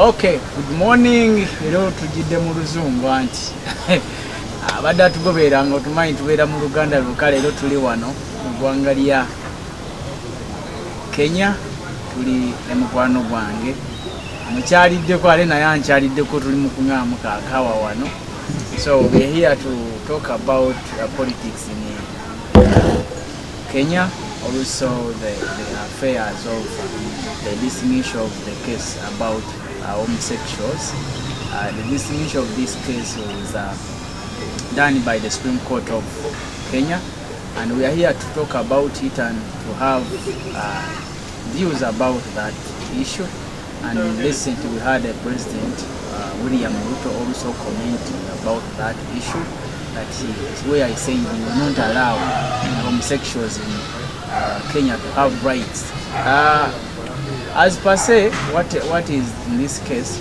Okay, good morning. Lero tujidde mu luzungu anti abadde atugoberanga otumanyi tubeera mu Luganda lukale. Lero tuli wano mu ggwanga lya Kenya, tuli ne mukwano gwange amukyaliddeko ale naye ankyaliddeko, tuli mu kunywamu kaakawa wano. So we are here to talk about politics in Kenya, also the affairs of the dismissal of the case about homosexuals. The dismissal of this case was done by the Supreme Court of Kenya, and we are here to talk about it and to have views about that issue. And recently we had a President William Ruto also commenting about that issue, that where he said he will not allow homosexuals in Kenya to have rights. As per se, what is in this case,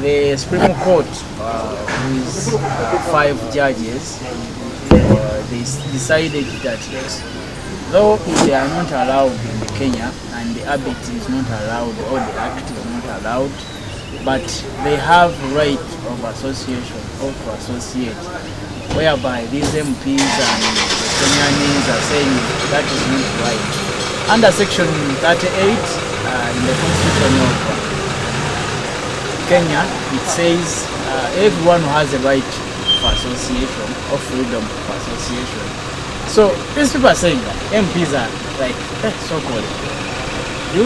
the Supreme Court with 5 judges, they decided that though they are not allowed in Kenya and the habit is not allowed or the act is not allowed, but they have right of association or to associate, whereby these MPs and the Kenyans are saying that is not right. Under section 38 in the Constitution of Kenya, it says everyone has a right for association or freedom of association. So these people are saying that MPs are like, so-called, do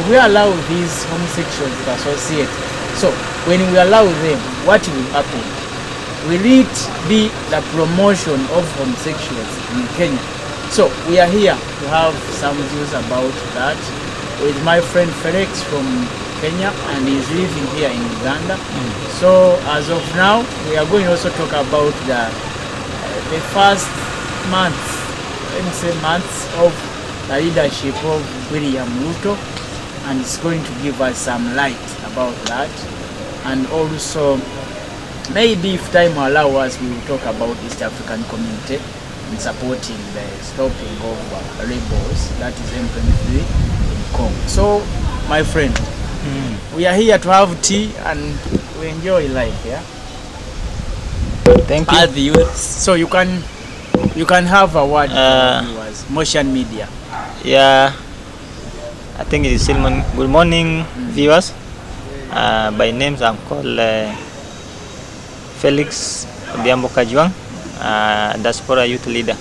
we allow these homosexuals to associate? So when we allow them, what will happen? Will it be the promotion of homosexuals in Kenya? So we are here to have some views about that with my friend Phelix from Kenya, and he's living here in Uganda. So as of now, we are going to also talk about the first months, let me say months of the leadership of William Ruto, and it's going to give us some light about that. And also, maybe if time will allow us, we will talk about East African community and supporting the stopping of rebels, that is M23 in Congo. So, my friend, we are here to have tea and we enjoy life, yeah? Thank you. As the youth, so you can have a word for viewers, Motion Media. Yeah, I think it is still good morning, viewers. By names, I'm called Phelix Kajwanga, diaspora youth leader.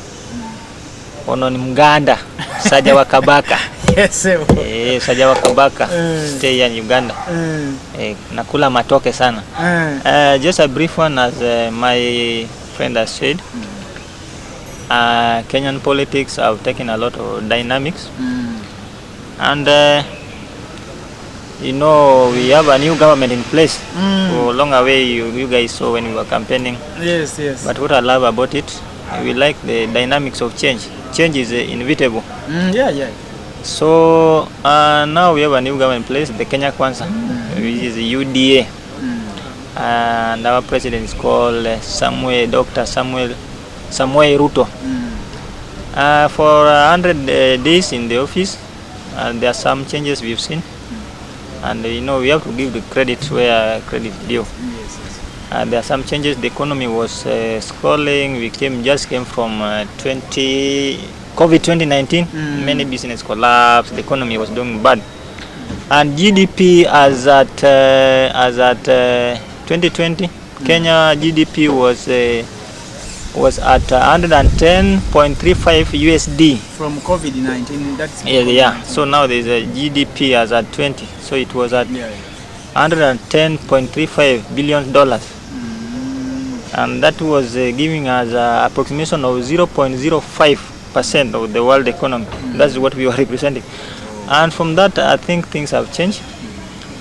Ono ni Mganda, Saja wa Kabaka. Yes, Saja wa Kabaka, stay in Uganda. Nakula matoke sana. Just a brief one, as my friend has said. Kenyan politics have taken a lot of dynamics, and you know, we have a new government in place. For long away, you guys saw when we were campaigning. Yes, yes. But what I love about it, we like the dynamics of change. Change is inevitable. Yeah. So now we have a new government in place, the Kenya Kwanza, which is the UDA, and our president is called Dr. Samuel Ruto. For 100 days in the office, there are some changes we've seen, and you know, we have to give the credit where credit is due. There are some changes. The economy was scrolling. We just came from COVID 2019. Many business collapsed. The economy was doing bad, and GDP as at 2020, Kenya GDP was at 110.35 USD. From COVID-19, that's yeah. So now there's a GDP as at 20. So it was at $110.35 billion. And that was giving us an approximation of 0.05% of the world economy. That's what we were representing. And from that, I think things have changed.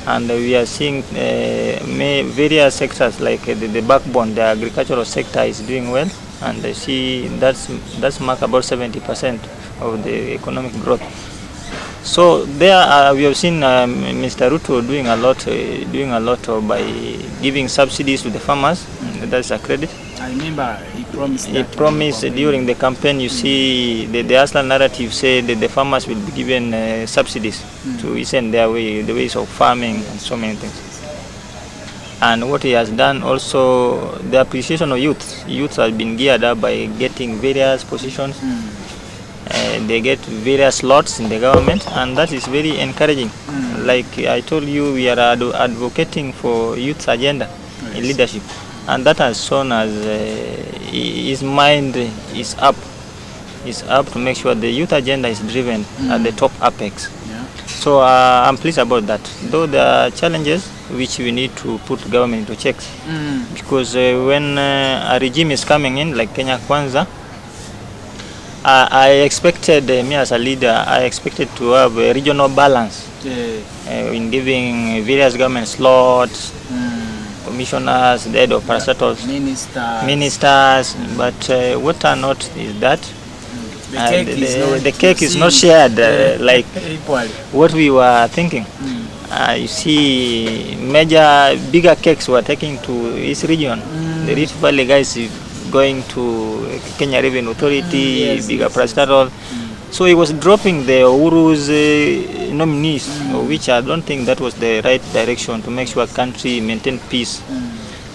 And we are seeing various sectors like the backbone, the agricultural sector is doing well, and I see that's mark about 70% of the economic growth. So there we have seen Mr. Ruto doing a lot by giving subsidies to the farmers. That's a credit. I remember he promised. He promised during the campaign. You see, the Aslan narrative said that the farmers will be given subsidies to send their way, the ways of farming and so many things. And what he has done also, the appreciation of youth. Youth has been geared up by getting various positions. They get various slots in the government, and that is very encouraging. Like I told you, we are advocating for youth agenda in leadership, and that has shown as his mind is up. Is up to make sure the youth agenda is driven at the top apex. So I'm pleased about that. Though there are challenges which we need to put government into checks, because when a regime is coming in like Kenya Kwanza, I expected, me as a leader, I expected to have a regional balance in giving various government slots, commissioners, the head of parastatals, ministers. But what are not is that the cake is not shared like what we were thinking. You see, bigger cakes were taken to each region. The Rift Valley guys going to Kenya Revenue Authority, bigger parastatal. So he was dropping the Uru's nominees, which I don't think that was the right direction to make sure country maintain peace.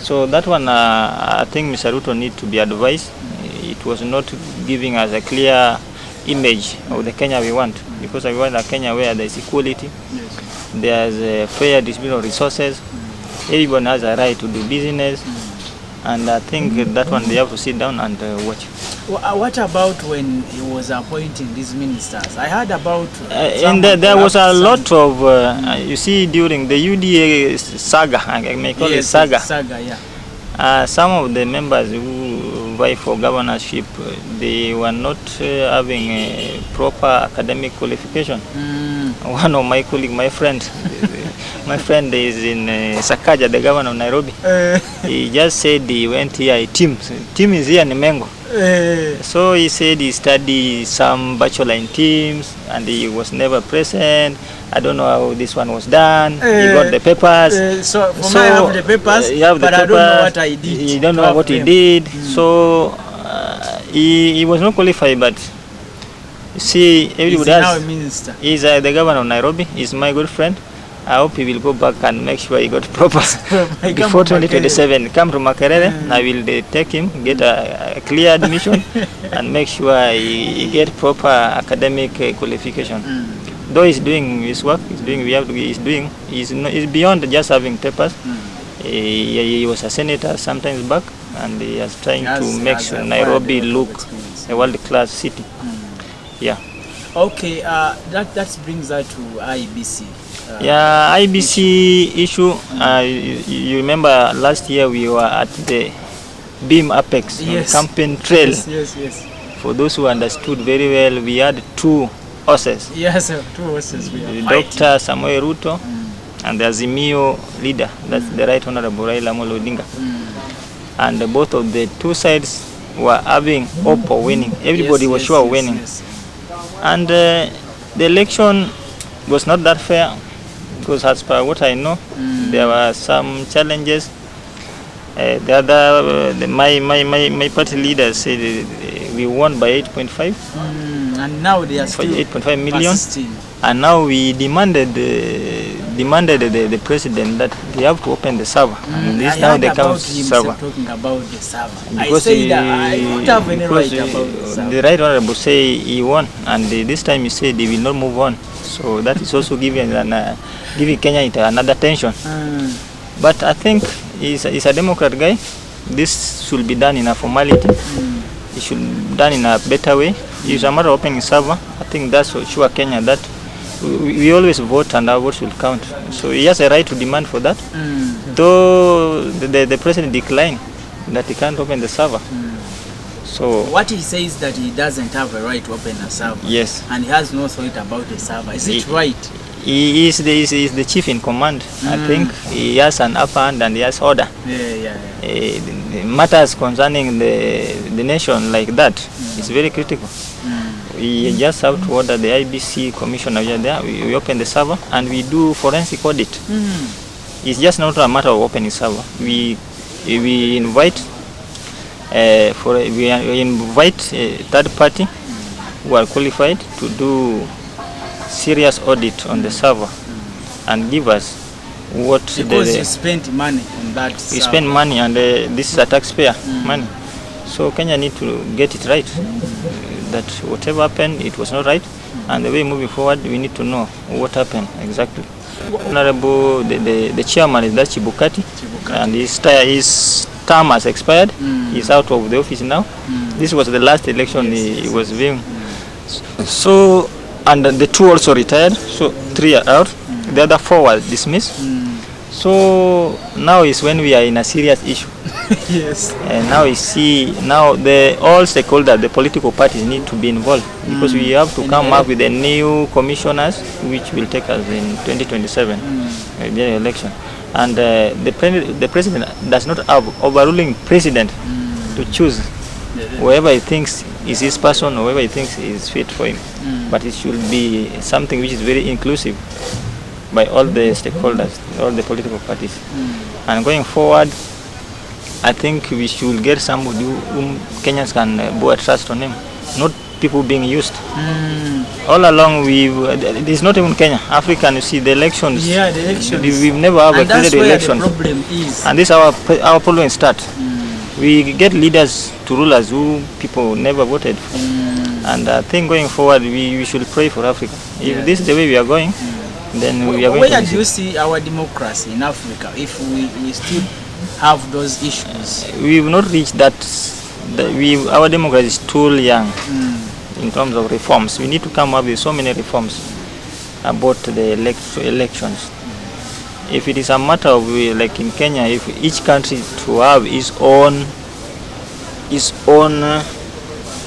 So that one, I think Mr. Ruto need to be advised. It was not giving us a clear image of the Kenya we want, because we want a Kenya where there is equality, there's a fair distribution of resources, everyone has a right to do business, and I think that one they have to sit down and watch. What about when he was appointing these ministers? I heard about and there was a lot of you see, during the UDA saga, I may call it saga, some of the members who vie for governorship, they were not having a proper academic qualification. One of my colleagues, my friend is in Sakaja, the governor of Nairobi. He just said he went here, team is here in Mengo. So he said he studied some bachelor in teams and he was never present. I don't know how this one was done. He got the papers. So I have the papers, but I don't know what I did. You don't know what he did. So he was not qualified, but see, everybody else. He's the governor of Nairobi. He's my good friend. I hope he will go back and make sure he got proper before 2027. Come to Makerere, I will take him, get a clear admission, and make sure he get proper academic qualification. Though he's doing his work, he's beyond just having papers. He was a senator sometimes back, and he is trying to make sure Nairobi look a world-class city. Yeah. Okay, that brings us to IBC. IBC issue. You remember last year we were at the Beam Apex campaign trail. Yes. For those who understood very well, we had two horses. Yes, two horses. Dr. Samuel Ruto and the Azimio leader, that's the Right Honorable Raila Amolo Odinga. And both of the two sides were having hope of winning. Everybody was sure of winning. And the election was not that fair, because as per what I know, there were some challenges. My party leader said we won by 8.5. And now they are still 8.5 million. And now we demanded the president that they have to open the server. And this now they come server. Talking about the server. Because I don't have any right about the server. The Right Honorable say he won, and this time he said he will not move on. So that is also giving Kenya another tension. But I think he's a Democrat guy. This should be done in a formality. It should be done in a better way. It's a matter of opening server. I think that's for sure Kenya that we always vote and our votes will count. So he has a right to demand for that. Though the president declined that he can't open the server. So what he says that he doesn't have a right to open a server. Yes. And he has no thought about the server. Is it right? He is the chief in command. I think he has an upper hand and he has order. Matters concerning the nation like that is very critical. We just have to order the IBC commissioner there. We open the server and we do forensic audit. It's just not a matter of opening server. We invite a third party who are qualified to do serious audit on the server and give us what because you spent money on that. We spend money, and this is a taxpayer money. So Kenya need to get it right. That whatever happened, it was not right, and the way moving forward, we need to know what happened exactly. Honorable, the chairman is that Chibukati, and his term has expired. He's out of the office now. This was the last election he was being. So, and the 2 also retired. So 3 are out. The other 4 were dismissed. So now is when we are in a serious issue. Yes. And now we see all stakeholders, the political parties need to be involved, because we have to come up with the new commissioners, which will take us in 2027 the election. And the president does not have overruling president to choose whoever he thinks is his person, or whoever he thinks is fit for him. But it should be something which is very inclusive by all the stakeholders, all the political parties. And going forward, I think we should get somebody whom Kenyans can bear trust on him, not people being used. All along, it is not even Kenya, Africa. You see the elections. Yeah, the elections. We've never have a presidential election. The problem is. And this our problem start. We get leaders to rule us who people never voted for. And I think going forward, we should pray for Africa. If this is the way we are going, then we are going. Where do you see our democracy in Africa if we still have those issues? We have not reached that. Our democracy is too young in terms of reforms. We need to come up with so many reforms about the elections. If it is a matter of like in Kenya, if each country to have its own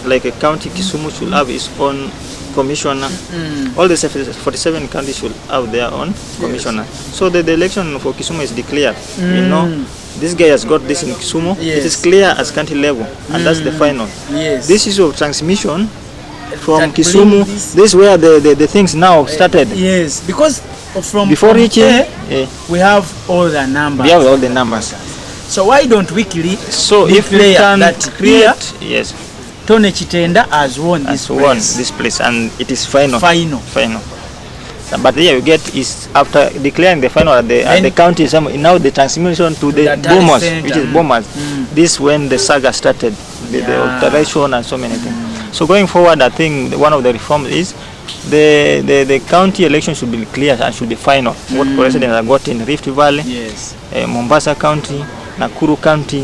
like a county, Kisumu should have its own commissioner. All the 47 countries should have their own commissioner. So the election for Kisumu is declared. You know, this guy has got this in Kisumu. It is clear as country level, and that's the final. This issue of transmission from Kisumu, this is where the things now started. Yes, because from before reaching, we have all the numbers. We have all the numbers. So why don't we create? So if we can create, yes. Tone Chitenda has won this place, and it is final. Final. But here you get is after declaring the final at the county, now the transmission to the bombers, which is bombers. This when the saga started, the alteration and so many things. So going forward, I think one of the reforms is the county election should be clear and should be final. What presidents have got in Rift Valley, Mombasa County, Nakuru County,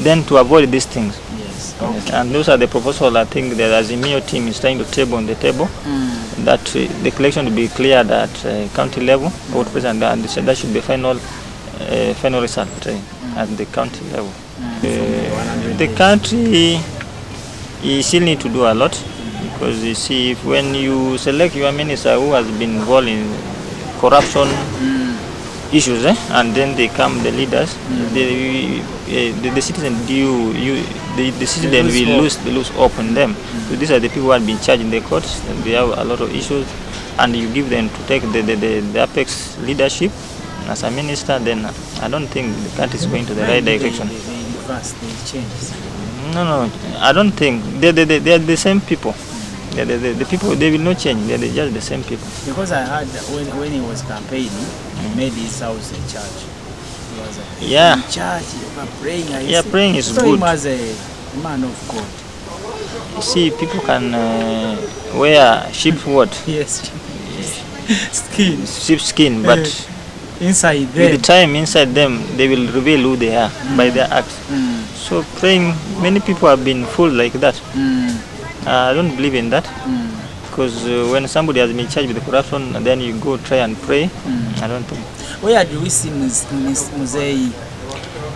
then to avoid these things. And those are the proposals I think the Azimio team is trying to table on the table, that the election will be cleared at county level, and that should be final result at the county level. The country still need to do a lot, because you see, when you select your minister who has been involved in corruption issues, and then they come the leaders, the citizen the citizen will lose hope on them. So these are the people who have been charged in the courts, and they have a lot of issues, and you give them to take the apex leadership as a minister, then I don't think the country is going to the right direction. No, I don't think they are the same people. The people, they will not change. They are just the same people. Because I heard that when he was campaigning, he made his house a church. He was in church, praying. Praying is good. He was a man of God. You see, people can wear sheep's what? Yes, skin. Sheep's skin, but inside them, with the time inside them, they will reveal who they are by their acts. So praying, many people have been fooled like that. I don't believe in that, because when somebody has been charged with corruption and then you go try and pray, I don't think. Where do we see Muzei?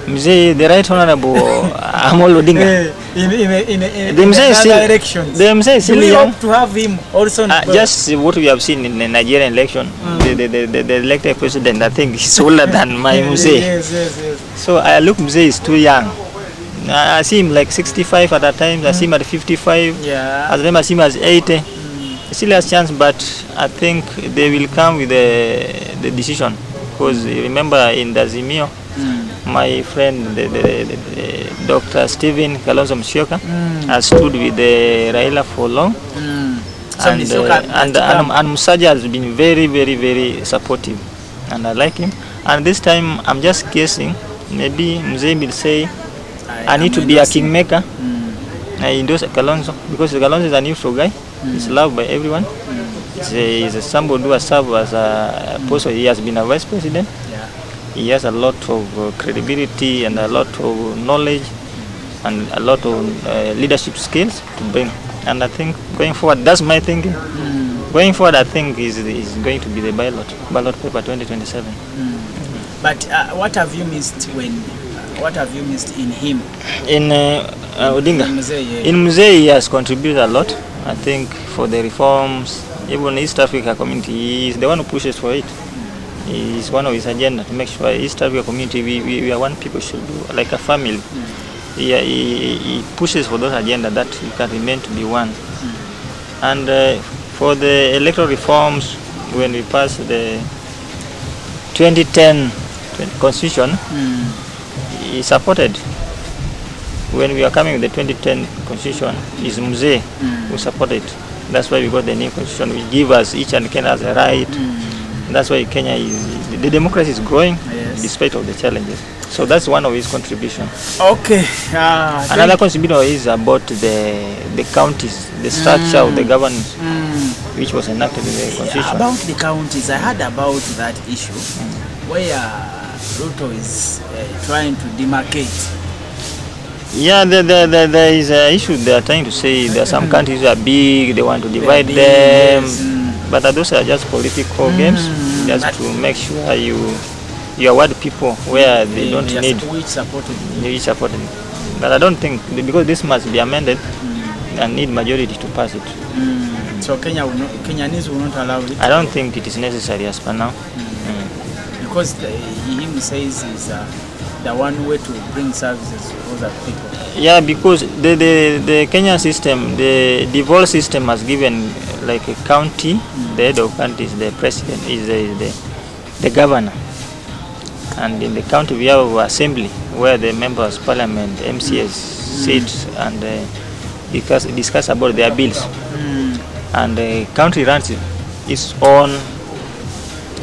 Mzee, the Right Honorable Amolo Odinga. In we hope to have him also. Just what we have seen in the Nigerian election, the elected president, I think he's older than my Mzee. Yes. So I look, Mzee is too young. I see him like 65 at that time. I see him at 55. I see him as 80. He still has chance, but I think they will come with the decision. Because remember in the Azimio, my friend, the Dr. Stephen Kalonzo Musyoka, has stood with Raila for long. And Musaja has been very, very, very supportive. And I like him. And this time I'm just guessing, maybe Mzee will say, I need am to be a endorsing. kingmaker. I endorse Kalonzo because Kalonzo is a neutral guy. He's loved by everyone. He's somebody who has served as a person. He has been a vice president. Yeah. He has a lot of credibility and a lot of knowledge and a lot of leadership skills to bring. And I think going forward, that's my thinking. Going forward, I think is going to be the ballot paper 2027. But what have you missed what have you missed in him? In Odinga, Mzee, in Mzee, he has contributed a lot. I think for the reforms, even East Africa community, he is the one who pushes for it. It's one of his agenda to make sure East Africa community we are one people should do like a family. He pushes for those agenda that we can remain to be one. And for the electoral reforms, when we passed the 2010 constitution, he supported. When we are coming with the 2010 constitution, it's Mzee who supported. That's why we got the new constitution, which give us each and Kenya has a right. That's why Kenya is the democracy is growing despite of the challenges. So that's one of his contributions. Okay. Another contribution is about the counties, the structure of the governance, which was enacted in the constitution. About the counties, I heard about that issue where Ruto is trying to demarcate. Yeah, there is an issue they are trying to say. There are some countries that are big, they want to divide them. But those are just political games, just to make sure you award people where they don't need. Which supported. But I don't think, because this must be amended and need majority to pass it. So Kenyans will not allow it? I don't think it is necessary as per now. Because he says is the one way to bring services to other people. Yeah, because the Kenyan system, the devolved system has given like a county, the head of county is the president, is the governor. And in the county we have assembly where the members parliament, MCS sit and discuss about their bills. And the country runs its own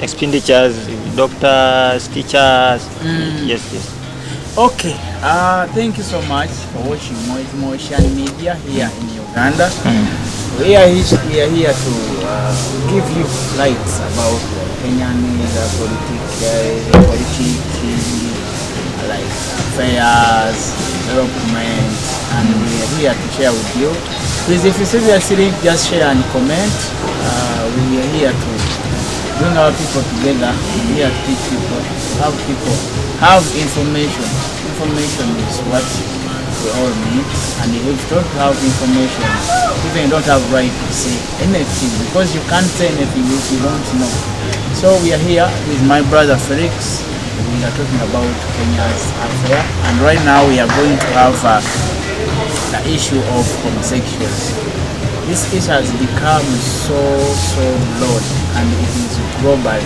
expenditures, doctors, teachers. Yes. Okay, thank you so much for watching Motion Media here in Uganda. We are here to give you lights about Kenyan politics, like affairs, development, and we are here to share with you. Please, if you see the series, just share and comment. We are here to bring our people together. We are here to teach people, have information. Information is what we all need, and if you don't have information, even you don't have right to say anything, because you can't say anything if you don't know. So we are here with my brother Phelix. We are talking about Kenya's affair, and right now we are going to have the issue of homosexuals. This issue has become so broad, and it is global.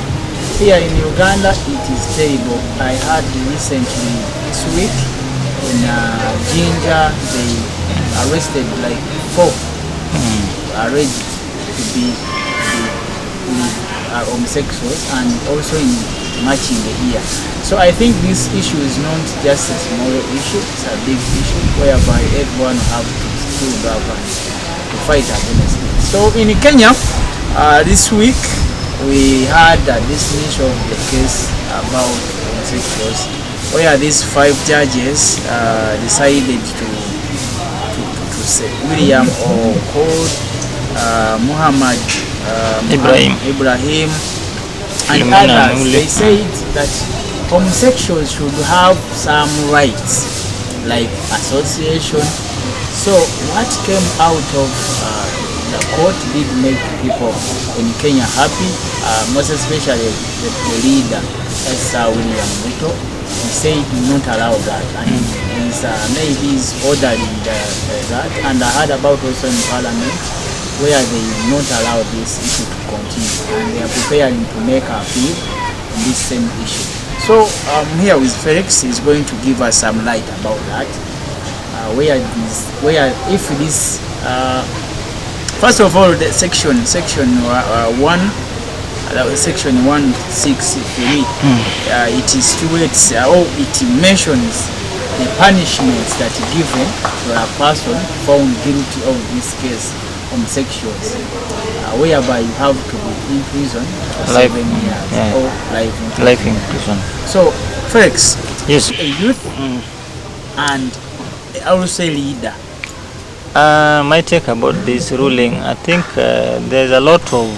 Here in Uganda, it is terrible. I heard recently this week in Jinja, they arrested like 4 alleged to be homosexuals, and also in matching the ear. So I think this issue is not just a small issue, it's a big issue whereby everyone have to stand up and to fight against it. So in Kenya, this week we had a dismissal of the case about homosexuals, where these 5 judges decided to say William or called Muhammad Ibrahim and others. They said that homosexuals should have some rights like association. So what came out of the court did make people in Kenya happy, most especially the leader, William Ruto. He said he will not allow that, and he's ordering that. And I heard about also in Parliament where they will not allow this issue to continue, and they are preparing to make a appeal on this same issue. So here with Phelix is going to give us some light about that. First of all, the section 1 section 1.6 for me, it stipulates or it mentions the punishments that are given to a person found guilty of this case, homosexuals, whereby you have to be in prison for 7 years or life in prison. So, Phelix, yes, a youth and I will say leader. My take about this ruling, I think there's a lot of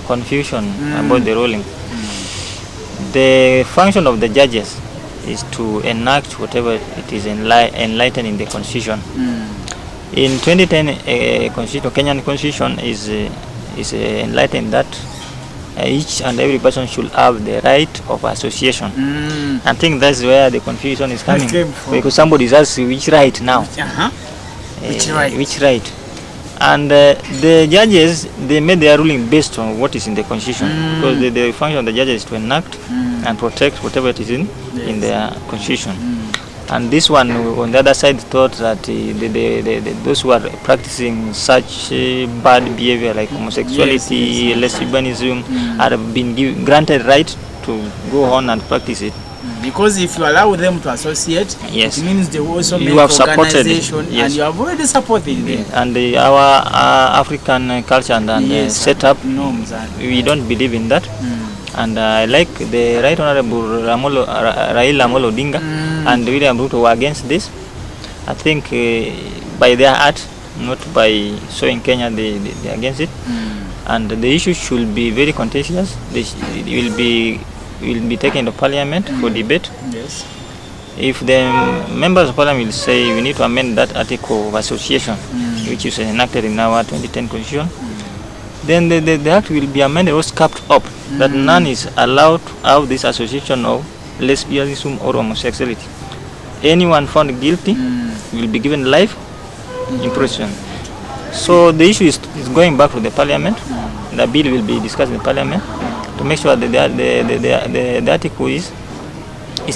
confusion about the ruling. The function of the judges is to enact whatever it is enlightened in the constitution. In 2010, Kenyan constitution is enlightened that each and every person should have the right of association. I think that's where the confusion is coming, because somebody is asking which right now. Which right? And the judges, they made their ruling based on what is in the constitution, because the function of the judges is to enact and protect whatever it is in their constitution. And this one on the other side thought that those who are practicing such bad behavior like homosexuality, lesbianism, have been granted right to go on and practice it. Because if you allow them to associate, it means they also you make have supported and you have already supported them. And our African culture and setup, norms, we don't believe in that. And I like the Right Honorable Raila Amolo Odinga and William Ruto were against this. I think by their heart, not by showing Kenya, they are against it. And the issue should be very contentious. It will be taken to Parliament for debate. Yes. If the members of Parliament will say we need to amend that article of association, which is enacted in our 2010 constitution, then the act will be amended or scrapped up, that none is allowed to have this association of lesbianism or homosexuality. Anyone found guilty will be given life in prison. So the issue is going back to the Parliament. The bill will be discussed in the Parliament to make sure that the article is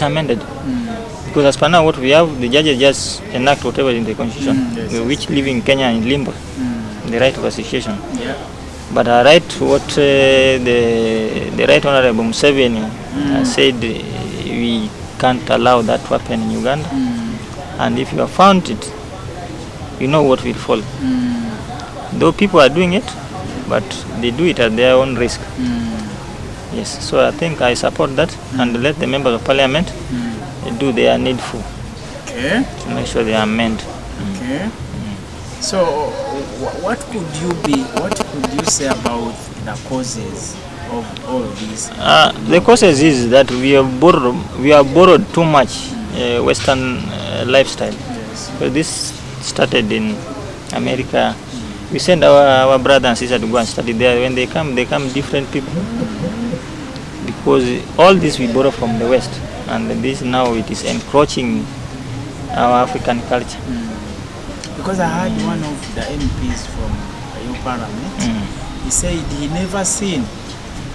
amended. Because as per now, what we have, the judges just enact whatever in the constitution, which live in Kenya in limbo, the right of association. But I right what the Right Honorable Museveni said, we can't allow that to happen in Uganda. And if you have found it, you know what will fall. Though people are doing it, but they do it at their own risk. Yes, so I think I support that and let the members of Parliament do their needful to make sure they amend. So, what could you say about the causes of all of this? The causes is that we have borrowed too much Western lifestyle. So this started in America. We send our brothers and sisters to go and study there. When they come different people. Because all this we borrow from the West, and this now it is encroaching our African culture. Because I heard one of the MPs from your parliament, he said he never seen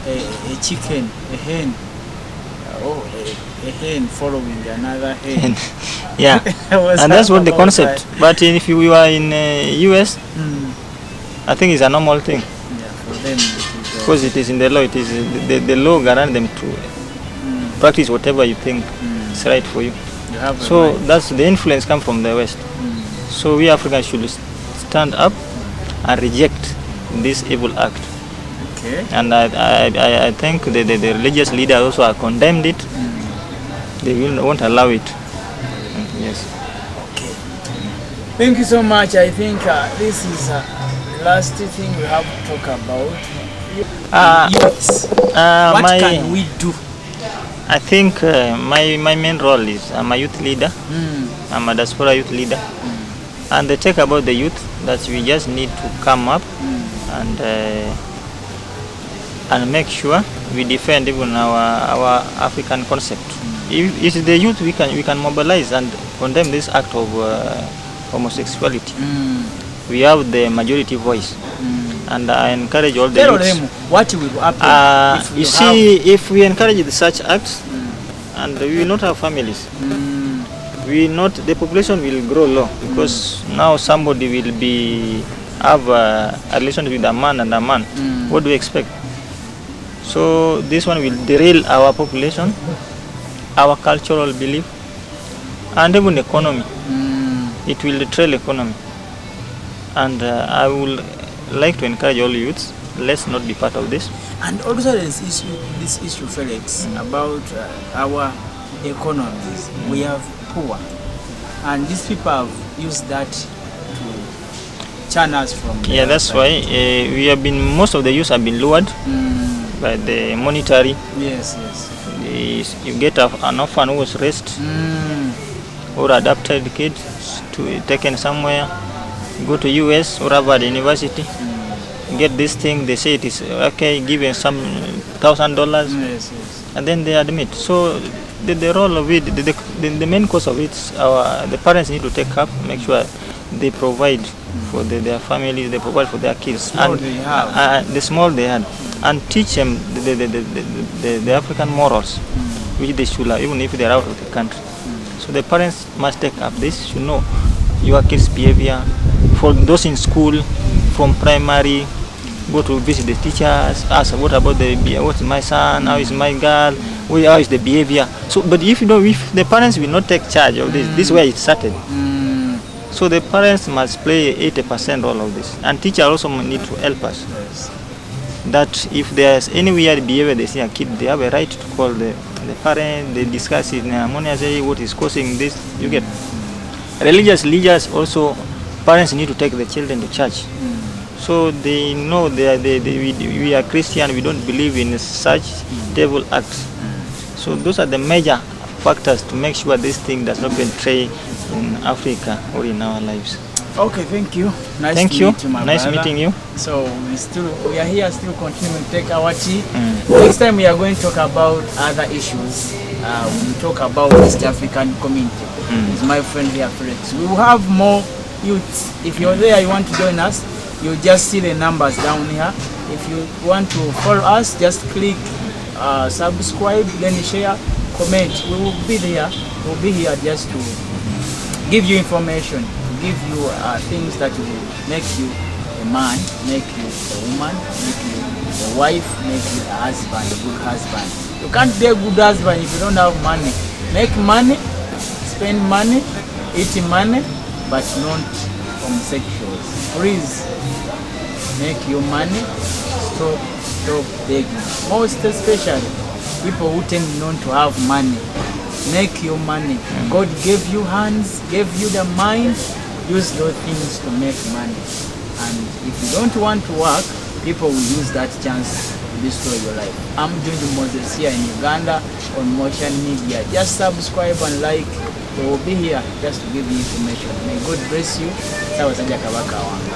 a chicken, a hen, or a hen following another hen. And that's what the concept. But if you are in US, I think it's a normal thing. For them, because it is in the law. It is the law guarantees them to practice whatever you think is right for you. So that's the influence comes from the West. So we Africans should stand up and reject this evil act. And I think the religious leaders also are condemned it. They won't allow it. Yes. Thank you so much. I think this is the last thing we have to talk about. What can we do? I think my main role is I'm a youth leader. I'm a diaspora youth leader. And the take about the youth that we just need to come up and make sure we defend even our African concept. If it's the youth, we can mobilize and condemn this act of homosexuality. We have the majority voice, and I encourage all the youths. What will happen if we encourage such acts, and we will not have families. The population will grow low, because now somebody will have a relation with a man and a man. What do we expect? So this one will derail our population, our cultural belief, and even economy. It will derail economy. And I would like to encourage all youths, let's not be part of this. And also this issue, Phelix, about our economies. We have poor, and these people have used that to churn us from. Yeah, that's why we have been. Most of the youth have been lured by the monetary. Yes. You get an orphan who was raised or adopted kid to taken somewhere, go to US or Harvard University, get this thing. They say it is okay, give them some $1,000, Yes. and then they admit. So the role of it, the main cause of it, the parents need to take up, make sure they provide for their families, they provide for their kids, Small and they have. the small they had, and teach them the African morals, which they should have, even if they are out of the country. So the parents must take up this, should know your kids' behavior. For those in school, from primary, go to visit the teachers, ask what about what is my son, how is my girl, how is the behavior. So, but if the parents will not take charge of this is where it started. So the parents must play 80% role of this, and teachers also need to help us. Yes. That if there's any weird behavior they see a kid, they have a right to call the parent. They discuss it in harmoniously, what is causing this. You get religious leaders also. Parents need to take the children to church, so they know we are Christian. We don't believe in such devil acts. So those are the major factors to make sure this thing does not betray in Africa or in our lives. Okay, thank you. Nice Thank to you. meet you, my Nice brother. meeting you. So we are here still continuing to take our tea. Next time we are going to talk about other issues. We talk about East African community. It's my friend here, Phelix. We will have more youths. If you're there, you want to join us, you just see the numbers down here. If you want to follow us, just click subscribe, then share, comment. We will be there. We'll be here just to give you information, to give you things that will make you a man, make you a woman, make you a wife, make you a husband, a good husband. You can't be a good husband if you don't have money. Make money, spend money, eat money, but not homosexuals. Please make your money, stop begging. Most especially people who tend not to have money. Make your money. God gave you hands, gave you the mind. Use those things to make money. And if you don't want to work, people will use that chance to destroy your life. I'm Junju Moses here in Uganda on Motion Media. Just subscribe and like. We will be here just to give you information. May God bless you. Sawa Kabaka Wanga.